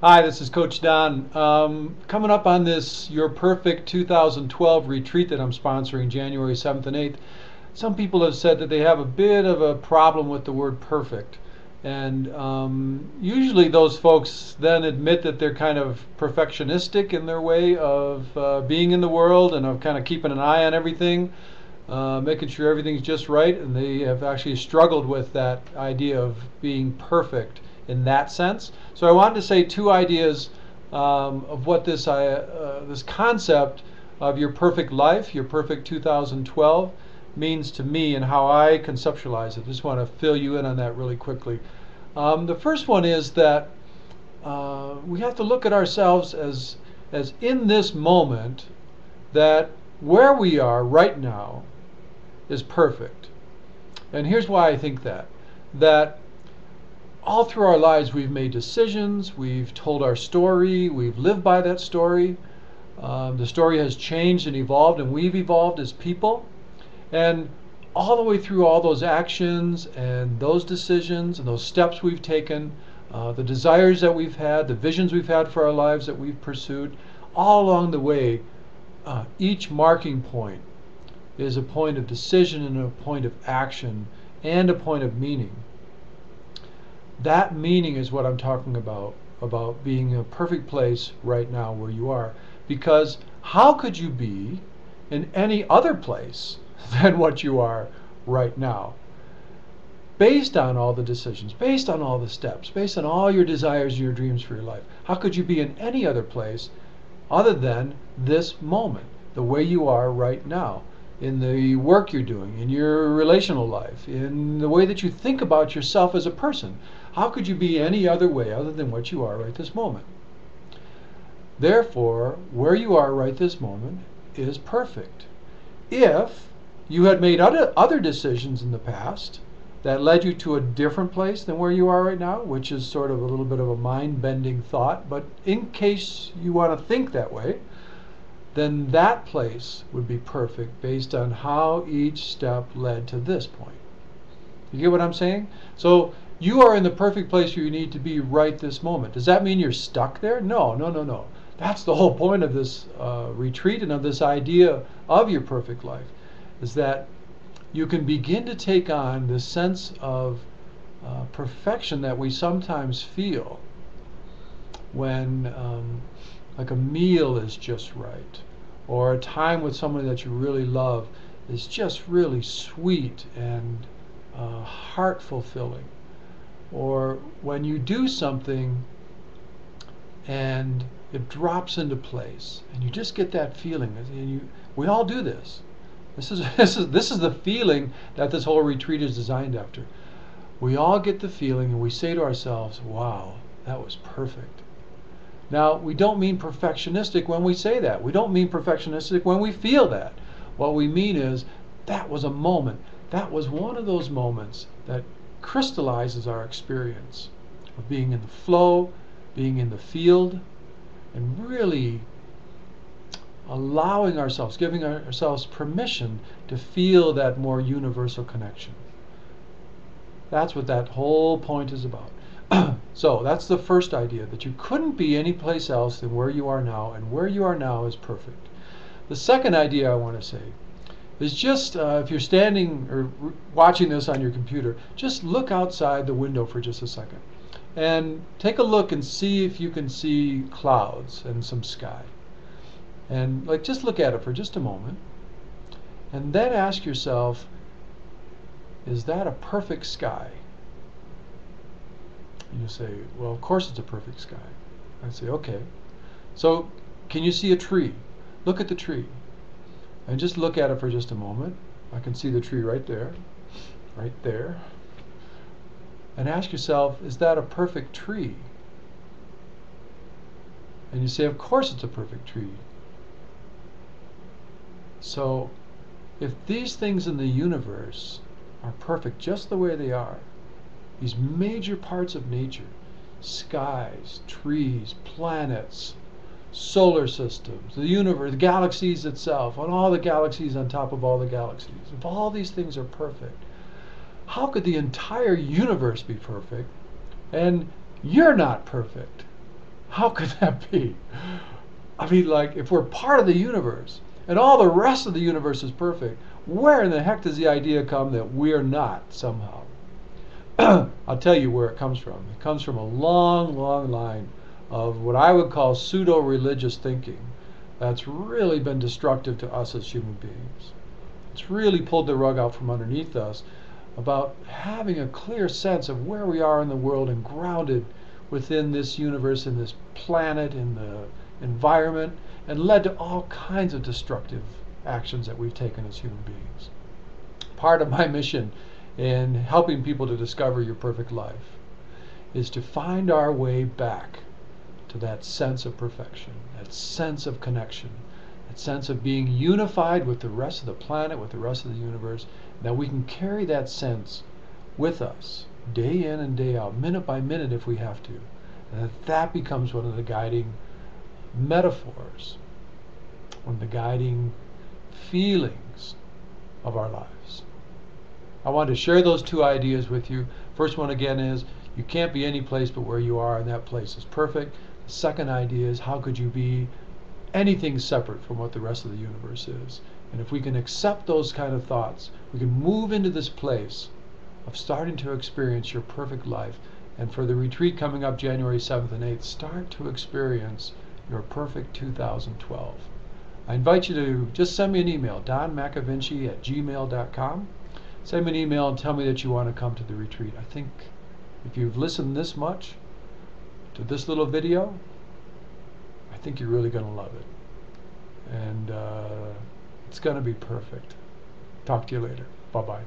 Hi, this is Coach Don. Coming up on this Your Perfect 2012 retreat that I'm sponsoring January 7th and 8th, some people have said that they have a bit of a problem with the word perfect. And usually those folks then admit that they're kind of perfectionistic in their way of being in the world and of kind of keeping an eye on everything, making sure everything's just right. And they have actually struggled with that idea of being perfect in that sense. So I wanted to say two ideas of what this concept of your perfect life, your perfect 2012, means to me and how I conceptualize it. Just want to fill you in on that really quickly. The first one is that we have to look at ourselves as in this moment, that where we are right now is perfect. And here's why I think that all through our lives we've made decisions, we've told our story, we've lived by that story. The story has changed and evolved, and we've evolved as people. And all the way through all those actions and those decisions and those steps we've taken, the desires that we've had, the visions we've had for our lives that we've pursued, all along the way, each marking point is a point of decision and a point of action and a point of meaning. That meaning is what I'm talking about being in a perfect place right now where you are. Because how could you be in any other place than what you are right now? Based on all the decisions, based on all the steps, based on all your desires and your dreams for your life, how could you be in any other place other than this moment, the way you are right now, in the work you're doing, in your relational life, in the way that you think about yourself as a person? How could you be any other way other than what you are right this moment? Therefore, where you are right this moment is perfect. If you had made other decisions in the past that led you to a different place than where you are right now, which is sort of a little bit of a mind-bending thought, but in case you want to think that way, then that place would be perfect based on how each step led to this point. You get what I'm saying? So you are in the perfect place where you need to be right this moment. Does that mean you're stuck there? No, no, no, no. That's the whole point of this retreat and of this idea of your perfect life, is that you can begin to take on this sense of perfection that we sometimes feel when like a meal is just right, or a time with someone that you really love is just really sweet and heart fulfilling, or when you do something and it drops into place and you just get that feeling. And we all do this. This is the feeling that this whole retreat is designed after. We all get the feeling and we say to ourselves, wow, that was perfect. Now, we don't mean perfectionistic when we say that. We don't mean perfectionistic when we feel that. What we mean is that was a moment. That was one of those moments that crystallizes our experience of being in the flow, being in the field, and really allowing ourselves, giving ourselves permission to feel that more universal connection. That's what that whole point is about. So that's the first idea, that you couldn't be any place else than where you are now, and where you are now is perfect. The second idea I want to say is just if you're standing or watching this on your computer, just look outside the window for just a second and take a look and see if you can see clouds and some sky. And just look at it for just a moment, and then ask yourself, is that a perfect sky? And you say, well, of course it's a perfect sky. I say, okay. So can you see a tree? Look at the tree. And just look at it for just a moment. I can see the tree right there. Right there. And ask yourself, is that a perfect tree? And you say, of course it's a perfect tree. So if these things in the universe are perfect just the way they are, these major parts of nature, skies, trees, planets, solar systems, the universe, the galaxies itself, and all the galaxies on top of all the galaxies, if all these things are perfect, how could the entire universe be perfect and you're not perfect? How could that be? I mean, like, if we're part of the universe and all the rest of the universe is perfect, where in the heck does the idea come that we're not somehow? I'll tell you where it comes from. It comes from a long, long line of what I would call pseudo-religious thinking that's really been destructive to us as human beings. It's really pulled the rug out from underneath us about having a clear sense of where we are in the world and grounded within this universe, in this planet, in the environment, and led to all kinds of destructive actions that we've taken as human beings. Part of my mission in helping people to discover your perfect life is to find our way back to that sense of perfection, that sense of connection, that sense of being unified with the rest of the planet, with the rest of the universe, that we can carry that sense with us day in and day out, minute by minute if we have to, and that becomes one of the guiding metaphors, one of the guiding feelings of our lives. I wanted to share those two ideas with you. First one again is you can't be any place but where you are, and that place is perfect. The second idea is how could you be anything separate from what the rest of the universe is? And if we can accept those kind of thoughts, we can move into this place of starting to experience your perfect life. And for the retreat coming up January 7th and 8th, start to experience your perfect 2012. I invite you to just send me an email, DonMcAvinchey@gmail.com. Send me an email and tell me that you want to come to the retreat. I think if you've listened this much to this little video, I think you're really going to love it. And it's going to be perfect. Talk to you later. Bye-bye.